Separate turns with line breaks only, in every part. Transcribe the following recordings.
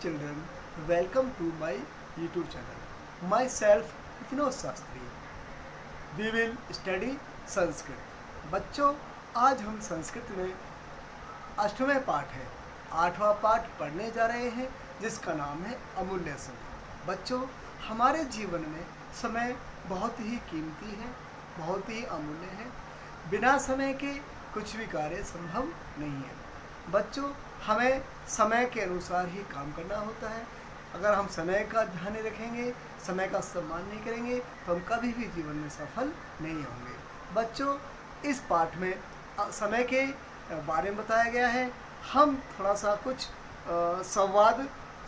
children, welcome to my YouTube channel. Myself Vinod Shastri. We will study Sanskrit. बच्चों, आज हम संस्कृत में अष्टवें पाठ है, 8वां पाठ पढ़ने जा रहे हैं जिसका नाम है अमूल्य समय. बच्चों, हमारे जीवन में समय बहुत ही कीमती है, बहुत ही अमूल्य है. बिना समय के कुछ भी कार्य संभव नहीं है. बच्चों, हमें समय के अनुसार ही काम करना होता है. अगर हम समय का ध्यान नहीं रखेंगे, समय का सम्मान नहीं करेंगे तो हम कभी भी जीवन में सफल नहीं होंगे. बच्चों, इस पाठ में समय के बारे में बताया गया है. हम थोड़ा सा कुछ संवाद,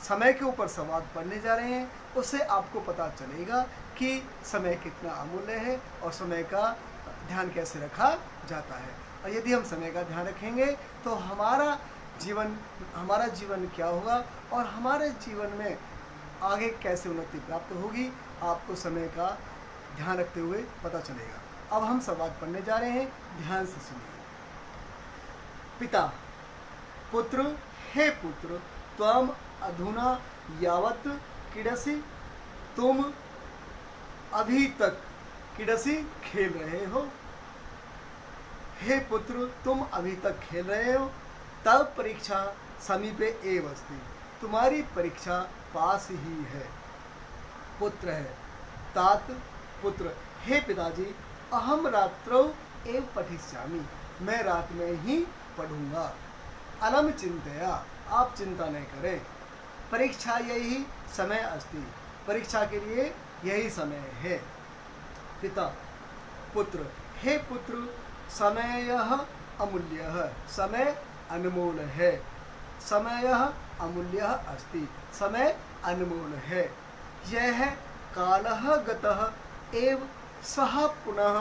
समय के ऊपर संवाद पढ़ने जा रहे हैं. उससे आपको पता चलेगा कि समय कितना अमूल्य है और समय का ध्यान कैसे रखा जाता है. और यदि हम समय का ध्यान रखेंगे तो हमारा जीवन क्या होगा और हमारे जीवन में आगे कैसे उन्नति प्राप्त होगी, आपको समय का ध्यान रखते हुए पता चलेगा. अब हम संवाद पढ़ने जा रहे हैं, ध्यान से सुनिए. पिता पुत्र, हे पुत्र, त्वम अधुना यावत क्रीडसि, तुम अभी तक क्रीडसि खेल रहे हो. हे पुत्र, तुम अभी तक खेल रहे हो. तब परीक्षा समीपे एव अस्ति, तुम्हारी परीक्षा पास ही है. पुत्र है तात पुत्र, हे पिताजी, अहम रात्रौ एव पठिष्यामि, मैं रात में ही पढ़ूंगा. अलम चिंतया, आप चिंता नहीं करें. परीक्षा यही समय अस्ति, परीक्षा के लिए यही समय है. पिता पुत्र, हे पुत्र, समयः अमूल्यः, समय अनमोल है. समयः अमूल्यः अस्ति, समय अनमोल है. यह कालः गतः एव सः पुनः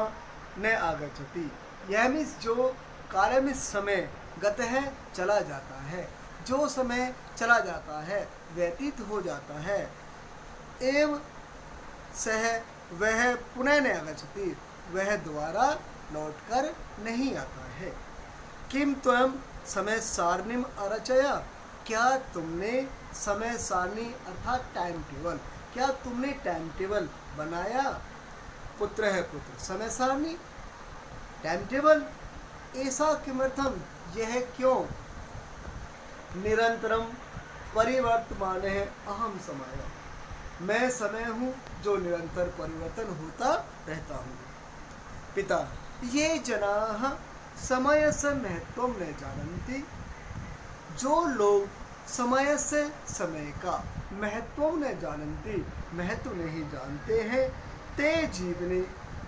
न आगच्छति. यह मीन्स जो काल में समय गत है, चला जाता है. जो समय चला जाता है, व्यतीत हो जाता है. एव सह, वह पुनः न आगच्छति, वह दोबारा लौटकर नहीं आता है. किम त्वं समय सारणीम अरचया, क्या तुमने समय सारणी अर्थात टाइम टेबल, क्या तुमने टाइम टेबल बनाया. पुत्र है पुत्र, समय सारणी, टाइम टेबल. ऐसा किमर्थम, यह क्यों. निरंतरम परिवर्तमान है अहम समय, मैं समय हूँ जो निरंतर परिवर्तन होता रहता हूँ. पिता, ये जनाः समयस्य महत्वं न जानन्ति, जो लोग समय से, समय का महत्व न जानन्ति, महत्व नहीं जानते हैं, ते जीवने,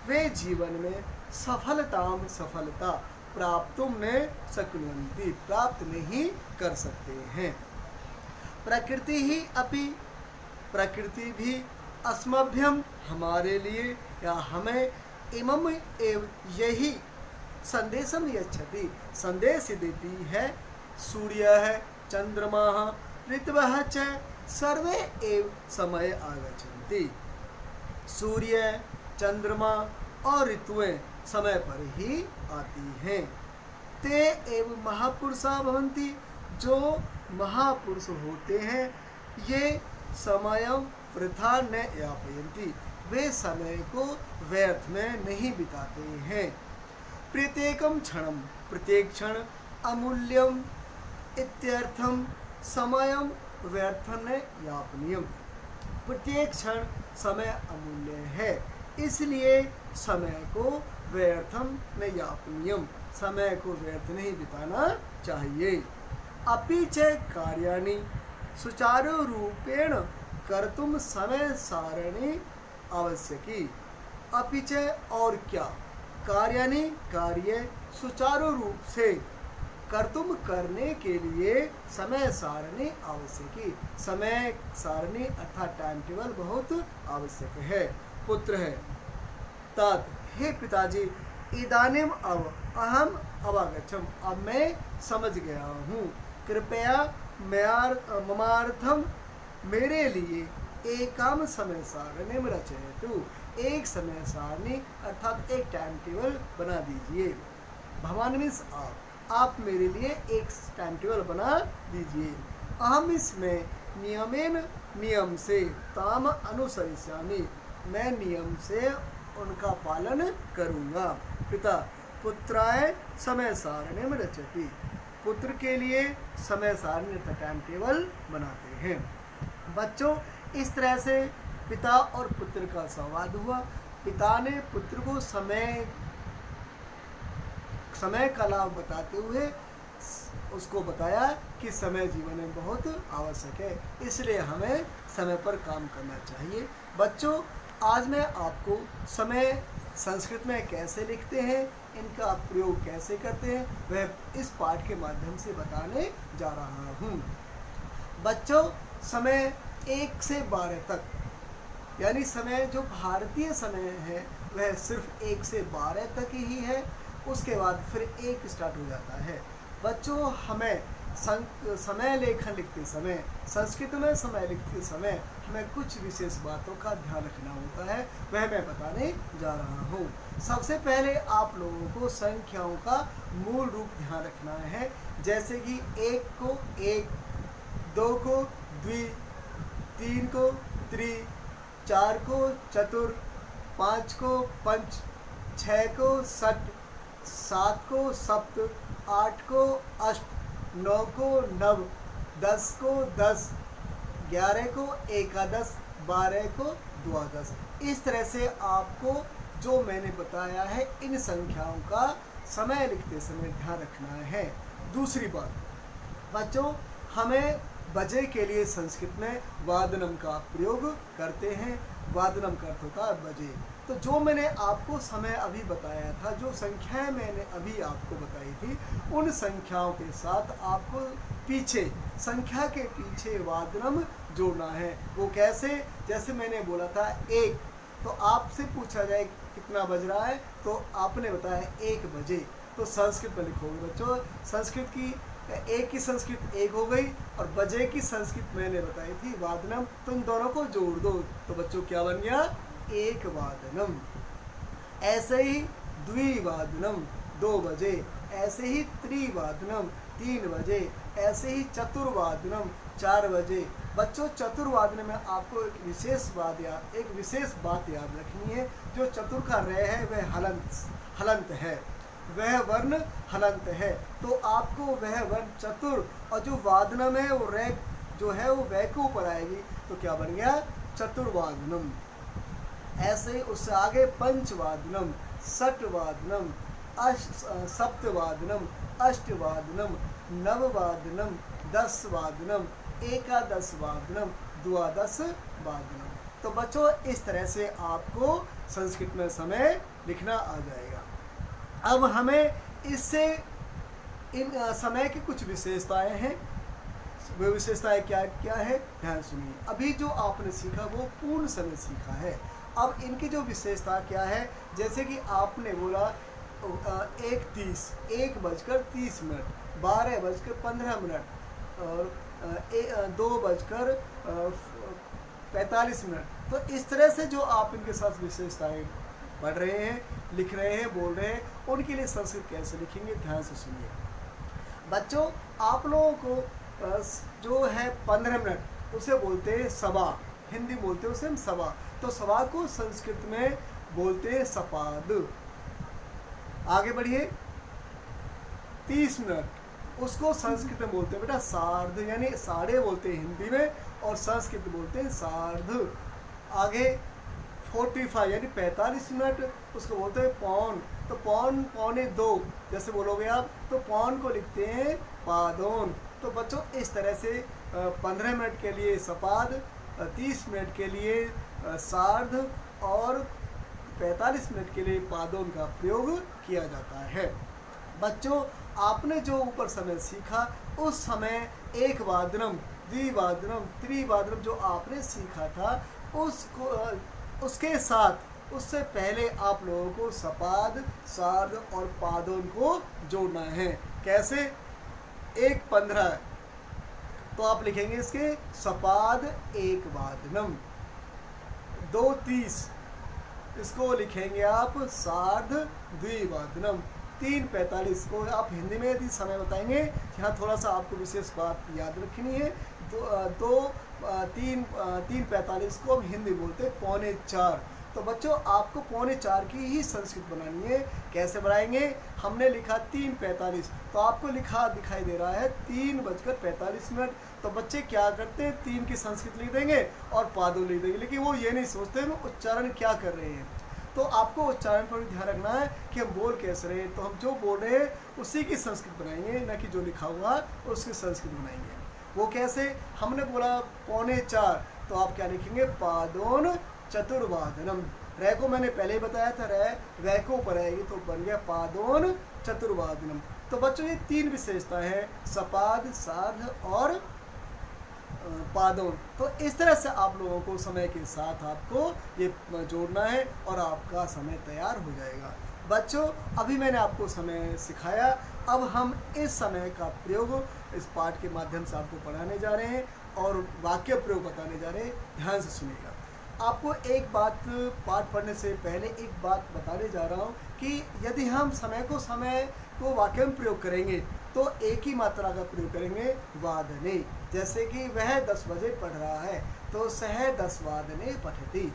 वे जीवन में सफलता प्राप्तुं न शक्नुवन्ति, प्राप्त नहीं कर सकते हैं. प्रकृति ही अपि, प्रकृति भी अस्मभ्यम, हमारे लिए या हमें, इमम एव यही संदेशम यच्छति, संदेश देती है. सूर्य है, चंद्रमा, ऋतवः च सर्वे एव समय आगच्छन्ति. सूर्य, चंद्रमा और ऋतुएं समय पर ही आती हैं. ते एव महापुरुषा भवन्ति, जो महापुरुष होते हैं, ये समयं वृथा न यापयन्ति, वे समय को व्यर्थ में नहीं बिताते हैं. प्रत्येकम क्षणम, प्रत्येक क्षण अमूल्यम इत्यर्थम, समयम व्यर्थ न यापनीयम. प्रत्येक क्षण समय अमूल्य है, इसलिए समय को व्यर्थम न यापनीयम, समय को व्यर्थ नहीं बिताना चाहिए. अपि च कार्याणि सुचारू रूपेण कर्तुम समय सारणी आवश्यकी. अपि च और क्या, कार्याणि कार्य सुचारू रूप से, कर्तुम करने के लिए समय सारणी आवश्यकी, समय सारणी अर्थात टाइम टेबल बहुत आवश्यक है. पुत्र है तात, हे पिताजी, इदानीम अब अहम अवगच्छम, अब मैं समझ गया हूँ. कृपया ममार्थम, मेरे लिए एकम समय सारणी में रचयतु, एक समय सारणी अर्थात एक टाइम टेबल बना दीजिए. भगवान मीन्स आप मेरे लिए एक टाइम टेबल बना दीजिए. अहम इसमें नियमेन नियम से ताम अनुसरिष्यामि, मैं नियम से उनका पालन करूँगा। पिता पुत्राय समय सारणिम रचति, पुत्र के लिए समय सारणी टाइम टेबल बनाते हैं। बच्चों, इस तरह से पिता और पुत्र का संवाद हुआ। पिता ने पुत्र को समय का लाभ बताते हुए उसको बताया कि समय जीवन में बहुत आवश्यक है, इसलिए हमें समय पर काम करना चाहिए। बच्चों, आज मैं आपको समय संस्कृत में कैसे लिखते हैं, इनका प्रयोग कैसे करते हैं, वह इस पाठ के माध्यम से बताने जा रहा हूँ। बच्चों, समय 1 से 12 तक, यानी समय जो भारतीय समय है वह सिर्फ 1 से 12 तक ही है, उसके बाद फिर 1 स्टार्ट हो जाता है। बच्चों, हमें समय लेखन लिखते समय, संस्कृत में समय लिखते समय हमें कुछ विशेष बातों का ध्यान रखना होता है, वह मैं बताने जा रहा हूँ। सबसे पहले आप लोगों को संख्याओं का मूल रूप ध्यान रखना है, जैसे कि 1 को 1, 2 को द्वि, 3 को त्रि, 4 को चतुर, 5 को पंच, 6 को षट, 7 को सप्त, 8 को अष्ट, 9 को नव, 10 को 10, 11 को एकादश, 12 को द्वादश। इस तरह से आपको जो मैंने बताया है इन संख्याओं का समय लिखते समय ध्यान रखना है। दूसरी बात, बच्चों, हमें बजे के लिए संस्कृत में वादनम का प्रयोग करते हैं। वादनम का अर्थ होता है बजे। तो जो मैंने आपको समय अभी बताया था, जो संख्याएं मैंने अभी आपको बताई थी, उन संख्याओं के साथ आपको पीछे संख्या के पीछे वादनम जोड़ना है। वो कैसे? जैसे मैंने बोला था 1, तो आपसे पूछा जाए कितना बज रहा है, तो आपने बताया 1 बजे, तो संस्कृत में लिखोगे। बच्चों, संस्कृत की 1 की संस्कृत 1 हो गई और बजे की संस्कृत मैंने बताई थी वादनम, तो इन दोनों को जोड़ दो तो बच्चों क्या बन गया? 1 वादनम। ऐसे ही द्विवादनम 2 बजे, ऐसे ही त्रिवादनम 3 बजे, ऐसे ही चतुर्वादनम 4 बजे। बच्चों, चतुर्वादन में आपको एक विशेष बात याद रखनी है। जो चतुर का रे है वह हलंत है, वह वर्ण हलंत है, तो आपको वह वर्ण चतुर, और जो वादनम है वो रे जो है वो वह के ऊपर आएगी, तो क्या बन गया? चतुर्वादनम। ऐसे ही उससे आगे पंचवादनम, षटवादनम, सप्तवादनम, अष्टवादनम, नववादनम, 10 वादनम, एकादश वादनम, द्वादश वादनम। तो बच्चों, इस तरह से आपको संस्कृत में समय लिखना आ जाएगा। अब हमें इससे इन समय की कुछ विशेषताएं हैं। वे विशेषताएं क्या क्या है, ध्यान सुनिए। अभी जो आपने सीखा वो पूर्ण समय सीखा है। अब इनकी जो विशेषता क्या है, जैसे कि आपने बोला 1:30, 1:30, 12:15 और 2:45। तो इस तरह से जो आप इनके साथ विशेषताएं पढ़ रहे हैं, लिख रहे हैं, बोल रहे हैं, उनके लिए संस्कृत कैसे लिखेंगे, ध्यान से सुनिए। बच्चों, आप लोगों को जो है 15 मिनट उसे बोलते हैं सवा, हिंदी बोलते हैं उसे हम सवा, तो सवा को संस्कृत में बोलते हैं सपाद। आगे बढ़िए। 30 मिनट उसको संस्कृत में बोलते हैं बेटा सार्ध, यानी साढ़े बोलते हैं हिंदी में और संस्कृत बोलते हैं सार्ध। आगे 45 यानी 45 मिनट उसको बोलते हैं पौन, तो पौन, पौने 2 जैसे बोलोगे आप, तो पौन को लिखते हैं पादोन। तो बच्चों, इस तरह से 15 मिनट के लिए सपाद, 30 मिनट के लिए सार्ध और 45 मिनट के लिए पादोन का प्रयोग किया जाता है। बच्चों, आपने जो ऊपर समय सीखा उस समय 1 वादनम, द्विवादनम, त्रिवादनम जो आपने सीखा था उसके साथ उससे पहले आप लोगों को सपाद, सार्ध और पादोन को जोड़ना है। कैसे? 1:15 तो आप लिखेंगे इसके सपाद 1 वादनम। 2:30 इसको लिखेंगे आप सार्ध द्विवादनम। 3:45 को आप हिंदी में यदि समय बताएंगे, यहाँ थोड़ा सा आपको विशेष बात याद रखनी है। 3:45 को हम हिंदी बोलते हैं 3:45। तो बच्चों आपको 3:45 की ही संस्कृत बनानी है। कैसे बनाएंगे? हमने लिखा 3:45, तो आपको लिखा दिखाई दे रहा है 3:45। तो बच्चे क्या करते हैं, 3 की संस्कृत लिख देंगे और पादों लिख देंगे, लेकिन वो ये नहीं सोचते हम उच्चारण क्या कर रहे हैं। तो आपको उच्चारण पर भी ध्यान रखना है कि हम बोल कैसे रहे हैं। तो हम जो बोल रहे हैं उसी की संस्कृत बनाएंगे, न कि जो लिखा हुआ उसकी संस्कृत बनाएंगे। वो कैसे? हमने बोला 3:45, तो आप क्या लिखेंगे? पादोन चतुर्वादनम। रै को मैंने पहले ही बताया था, रै को ऊपर आएगी तो बन गया पादोन चतुर्वादनम। तो बच्चों ये 3 विशेषता है, सपाद, सार्ध और पादोन। तो इस तरह से आप लोगों को समय के साथ आपको ये जोड़ना है और आपका समय तैयार हो जाएगा। बच्चों अभी मैंने आपको समय सिखाया, अब हम इस समय का प्रयोग इस पाठ के माध्यम से आपको पढ़ाने जा रहे हैं और वाक्य प्रयोग बताने जा रहे हैं। ध्यान से सुनिएगा। आपको एक बात पाठ पढ़ने से पहले एक बात बताने जा रहा हूँ कि यदि हम समय को वाक्य में प्रयोग करेंगे तो एक ही मात्रा का प्रयोग करेंगे, वादने। जैसे कि वह 10 बजे पढ़ रहा है तो सह 10 वादने पठति।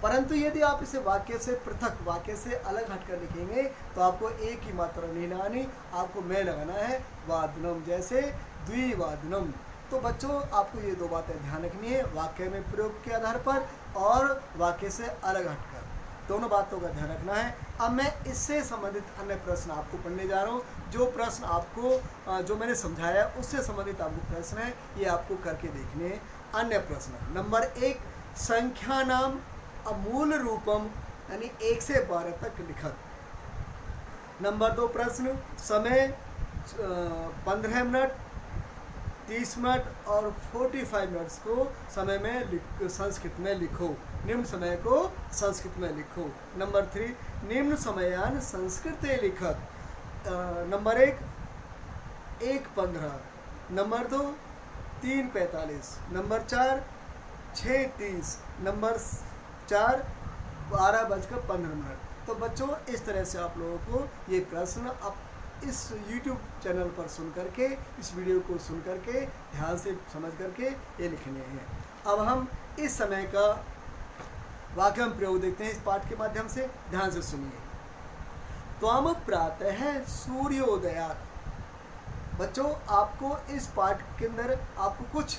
परंतु यदि आप इसे वाक्य से पृथक, वाक्य से अलग हटकर लिखेंगे तो आपको एक ही मात्रा नहीं लगानी, आपको मैं लगाना है, वादनम। जैसे द्विवादनम। तो बच्चों आपको ये 2 बातें ध्यान रखनी है, वाक्य में प्रयोग के आधार पर और वाक्य से अलग हटकर, दोनों बातों का ध्यान रखना है। अब मैं इससे संबंधित अन्य प्रश्न आपको पढ़ने जा रहा हूँ। जो प्रश्न आपको जो मैंने समझाया उससे संबंधित आपको प्रश्न है, ये आपको करके देखने हैं। अन्य प्रश्न नंबर 1, संख्या नाम अमूल रूपम यानी 1 से 12 तक लिखत। नंबर 2 प्रश्न, समय 15 मिनट, 30 मिनट और 45 मिनट्स को समय में संस्कृत में लिखो। निम्न समय को संस्कृत में लिखो। नंबर 3, निम्न समयान संस्कृत लिखत। नंबर 1, 1:15। नंबर 2, 3:45। नंबर 4, 6:30। नंबर 4, 12:15। तो बच्चों इस तरह से आप लोगों को ये प्रश्न अब इस YouTube चैनल पर सुन करके, इस वीडियो को सुन करके ध्यान से समझ करके ये लिखने हैं। अब हम इस समय का वाक्य में प्रयोग देखते हैं इस पाठ के माध्यम से। ध्यान से सुनिए। त्वम प्रातः सूर्योदयात्। बच्चों आपको इस पाठ के अंदर आपको कुछ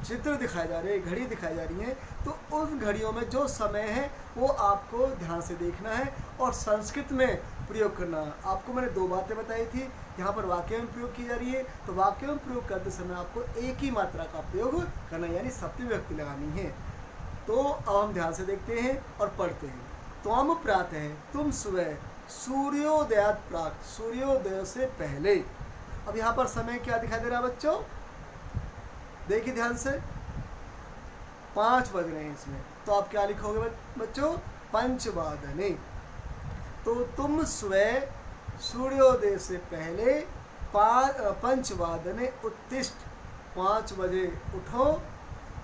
चित्र दिखाए जा रहे हैं, घड़ी दिखाई जा रही है। तो उन घड़ियों में जो समय है वो आपको ध्यान से देखना है और संस्कृत में प्रयोग करना। आपको मैंने 2 बातें बताई थी, यहाँ पर वाक्य में प्रयोग की जा रही है। तो वाक्य में प्रयोग करते समय आपको एक ही मात्रा का प्रयोग करना, यानी सप्तमी विभक्ति लगानी है। तो अब हम ध्यान से देखते हैं और पढ़ते हैं। त्वम प्रातः, तुम सुबह, सूर्योदयात् प्राक्, सूर्योदय से पहले। अब यहाँ पर समय क्या दिखाई दे रहा है बच्चों? देखिए ध्यान से, 5 बज रहे हैं इसमें। तो आप क्या लिखोगे बच्चों? पंचवादने। तो तुम सुबह सूर्योदय से पहले पंचवादने उत्तिष्ठ, 5 बजे उठो।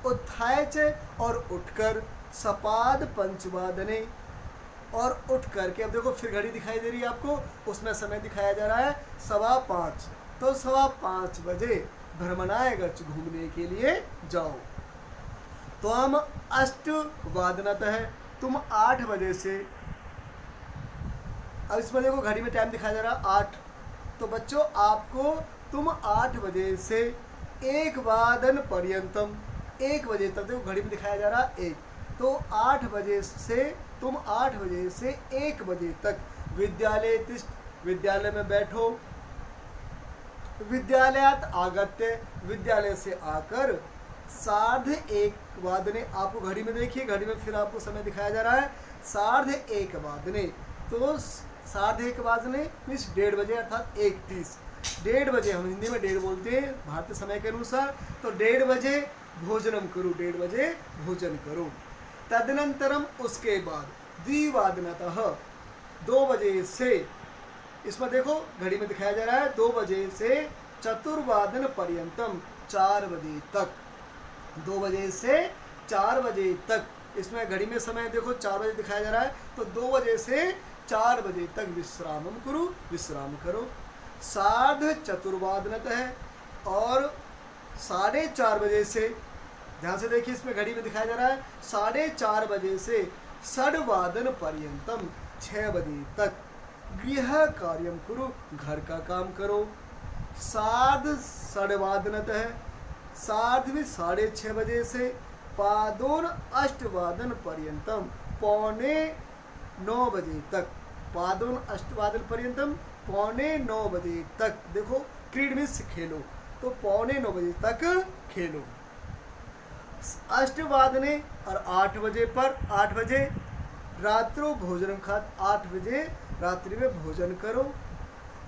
उत्थाय च, और उठकर, सपाद पंचवादने, और उठ करके। अब देखो फिर घड़ी दिखाई दे रही है आपको, उसमें समय दिखाया जा रहा है 5:15। तो 5:15 बजे भ्रमणाय गच्छ, घूमने के लिए जाओ। तो हम 8:00 है, तुम 8 बजे से। अब इसमें देखो घड़ी में टाइम दिखाया जा रहा है 8। तो बच्चों आपको तुम 8 बजे से 1 वादन पर्यंतम, 1 बजे तक, देखो घड़ी में दिखाया जा रहा है 1। तो 8 बजे से तुम 8 बजे से 1 बजे तक विद्यालय तिष्ठ, विद्यालय में बैठो। विद्यालयात आगत्य, विद्यालय से आकर, 1:30 वादने। आपको घड़ी में देखिए, घड़ी में फिर आपको समय दिखाया जा रहा है 1:30 वादने। तो 1:30 वादने मीन्स 1:30 बजे, अर्थात 1:30। 1:30 बजे, हम हिंदी में 1:30 बोलते हैं भारतीय समय के अनुसार। तो 1:30 बजे भोजनम करो, 1:30 बजे भोजन करो। तदनंतरम, उसके बाद, द्विवादनतः, 2 बजे से। इसमें देखो घड़ी में दिखाया जा रहा है 2 बजे से चतुर्वादन पर्यंतम, 4 बजे तक। 2 बजे से 4 बजे तक। इसमें घड़ी में समय देखो 4 बजे दिखाया जा रहा है। तो 2 बजे से 4 बजे तक विश्रामम करो, विश्राम करो। सार्ध चतुर्वादनत है, और 4:30 बजे से, ध्यान से देखिए इसमें घड़ी में दिखाया जा रहा है 4:30 बजे से षड्वादन पर्यंतम 6 बजे तक गृह कार्यम करो, घर का काम करो। सार्ध षड्वादनतः, सार्ध में 6:30 से पादोन अष्टवादन पर्यंतम 8:45 बजे तक, पादोन अष्टवादन पर्यंतम 8:45 बजे तक, देखो क्रीड मीन्स खेलो, तो 8:45 बजे तक खेलो। अष्टवादने और 8 बजे पर, 8 बजे रात्रो भोजन खा, 8 बजे रात्रि में भोजन करो।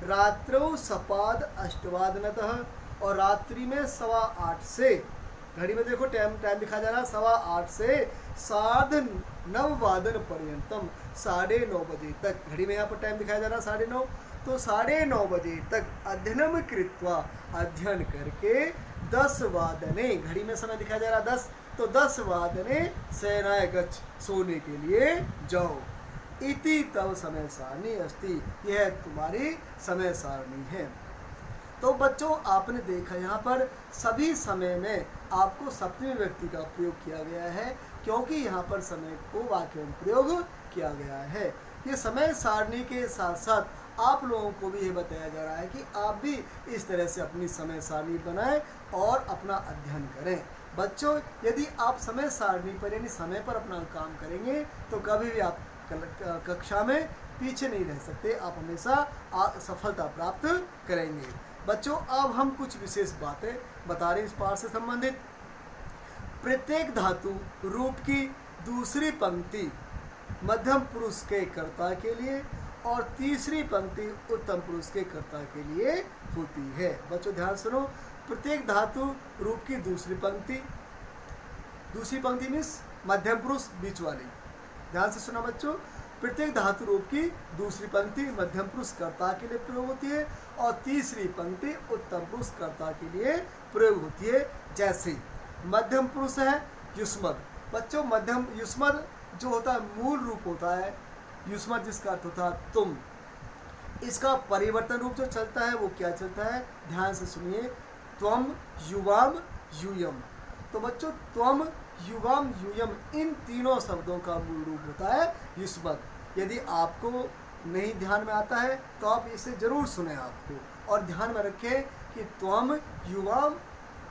रात्रो सपाद अष्टवादनतः, और रात्रि में 8:15 से, घड़ी में देखो टाइम दिखा जा रहा है 8:15 से सार्ध नववादन पर्यंतम 9:30 बजे तक, घड़ी में यहाँ पर टाइम दिखाया जा रहा है 9:30, तो 9:30 बजे तक अध्ययनम कृत्वा, अध्ययन करके 10 वादने, घड़ी में समय दिखाया जा रहा है 10, तो 10 वादने शयनाय गच्छ, सोने के लिए जाओ। इति तव समय सारणी अस्ति, यह तुम्हारी समय सारणी है। तो बच्चों आपने देखा यहाँ पर सभी समय में आपको सप्तमी व्यक्ति का प्रयोग किया गया है, क्योंकि यहाँ पर समय को वाक्य में प्रयोग किया गया है। ये समय सारणी के साथ साथ आप लोगों को भी ये बताया जा रहा है कि आप भी इस तरह से अपनी समय सारणी बनाएं और अपना अध्ययन करें। बच्चों यदि आप समय सारणी पर यानी समय पर अपना काम करेंगे तो कभी भी आप कक्षा में पीछे नहीं रह सकते, आप हमेशा सफलता प्राप्त करेंगे। बच्चों अब हम कुछ विशेष बातें बता रहे हैं इस पाठ से संबंधित। प्रत्येक धातु रूप की दूसरी पंक्ति मध्यम पुरुष के कर्ता के लिए और तीसरी पंक्ति उत्तम पुरुष के कर्ता के लिए होती है। बच्चों ध्यान सुनो, प्रत्येक धातु रूप की दूसरी पंक्ति मीन्स मध्यम पुरुष बीच वाली, ध्यान से सुना बच्चों। प्रत्येक धातु रूप की दूसरी पंक्ति मध्यम पुरुष कर्ता के लिए प्रयोग होती है और तीसरी पंक्ति उत्तम पुरुष कर्ता के लिए प्रयोग होती है। जैसे मध्यम पुरुष है युष्मद, बच्चों मध्यम युष्मद जो होता है मूल रूप होता है युष्मद, जिसका अर्थ होता है तुम। इसका परिवर्तन रूप जो चलता है वो क्या चलता है, ध्यान से सुनिए, त्वम युवाम यूयम। तो बच्चों त्वम युवाम यूयम इन तीनों शब्दों का मूल रूप होता है युष्मद। यदि आपको नहीं ध्यान में आता है तो आप इसे जरूर सुने आपको, और ध्यान में रखें कि त्वम युवाम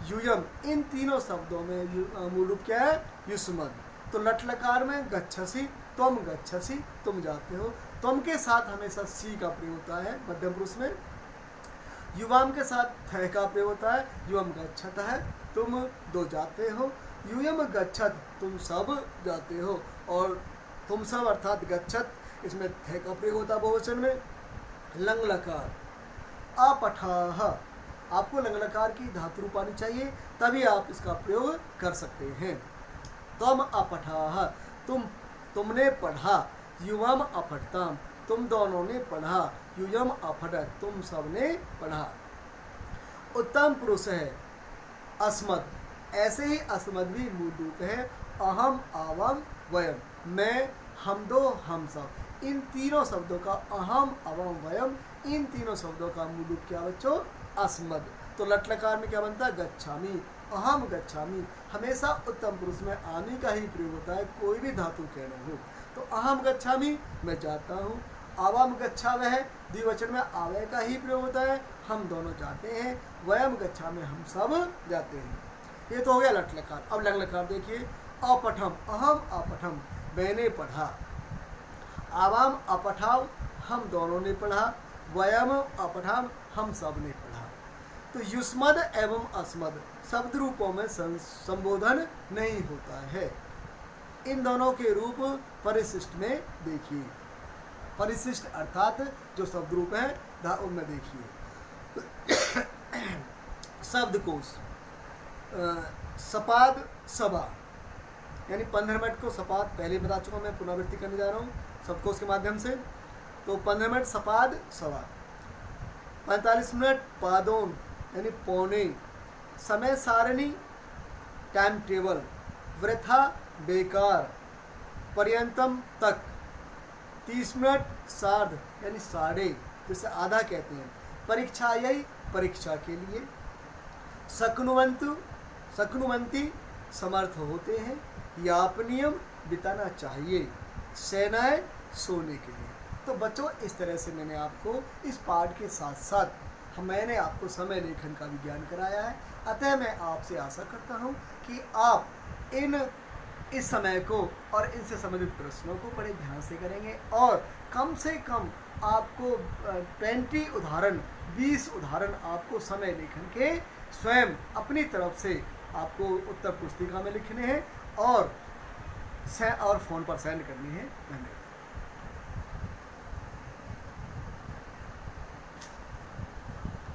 यूयम इन तीनों शब्दों में मूल रूप क्या है, युष्मद। तो लट लकार में गच्छसि, त्वम गच्छसि, तुम जाते हो, त्वम के साथ हमेशा सी का प्रयोग होता है मध्यम पुरुष में। युवाम के साथ थ का प्रयोग होता है, युवम गच्छत है, तुम दो जाते हो। यूयम गच्छत, तुम सब जाते हो, और तुम सब अर्थात गच्छत, इसमें थे का प्रयोग होता है बहुवचन में। लंग लकार अपठाह, आपको लंग लकार की धातु रूप आनी चाहिए तभी आप इसका प्रयोग कर सकते हैं। तुम अपठाह, तुमने पढ़ा। युवम अपठताम, तुम दोनों ने पढ़ा। युयम अपठत, तुम सब ने पढ़ा। उत्तम पुरुष है अस्मद, ऐसे ही अस्मद भी मूल रूप है अहम आवाम वयम, मैं हम दो हम सब। इन तीनों शब्दों का अहम अवम वयम, इन तीनों शब्दों का मूल रूप क्या बच्चों, अस्मद। तो लट लकार में क्या बनता है, गच्छामी, अहम गच्छामी। हमेशा उत्तम पुरुष में आमी का ही प्रयोग होता है, कोई भी धातु कहना हो। तो अहम गच्छामी, मैं जाता हूँ। आवाम गच्छावह है, द्विवचन में आवय का ही प्रयोग होता है, हम दोनों जाते हैं। वयम गच्छामि, हम सब जाते हैं। ये तो हो गया लट लकार। अब लंग लकार देखिए, अपठम, अहम अपठम, मैंने पढ़ा। आवाम अपठाव, हम दोनों ने पढ़ा। वयम अपठाम, हम सब ने पढ़ा। तो युष्मद एवं अस्मद शब्द रूपों में संबोधन नहीं होता है। इन दोनों के रूप परिशिष्ट में देखिए, परिशिष्ट अर्थात जो शब्द रूप है उनमें देखिए। शब्दकोश, सपाद सभा, यानी 15 मिनट को सपाद पहले बता चुका, मैं पुनरावृत्ति करने जा रहा हूँ शब्दकोश के माध्यम से। तो 15 मिनट सपाद सभा, 45 मिनट पादोन यानी पौने, समय सारणी टाइम टेबल, वृथा बेकार, पर्यंतम तक, 30 मिनट सार्ध यानी साढ़े, जिसे आधा कहते हैं, परीक्षा यही परीक्षा के लिए, शक्नुवन्तु शक्नुवन्ति समर्थ होते हैं, यापनियम बिताना चाहिए, सेनाएं सोने के लिए। तो बच्चों इस तरह से मैंने आपको इस पाठ के साथ साथ मैंने आपको समय लेखन का भी ज्ञान कराया है। अतः मैं आपसे आशा करता हूँ कि आप इस समय को और इनसे संबंधित प्रश्नों को बड़े ध्यान से करेंगे और कम से कम आपको 20 उदाहरण आपको समय लेखन के स्वयं अपनी तरफ से आपको उत्तर पुस्तिका में लिखने हैं और फ़ोन पर सेंड करनी है। धन्यवाद।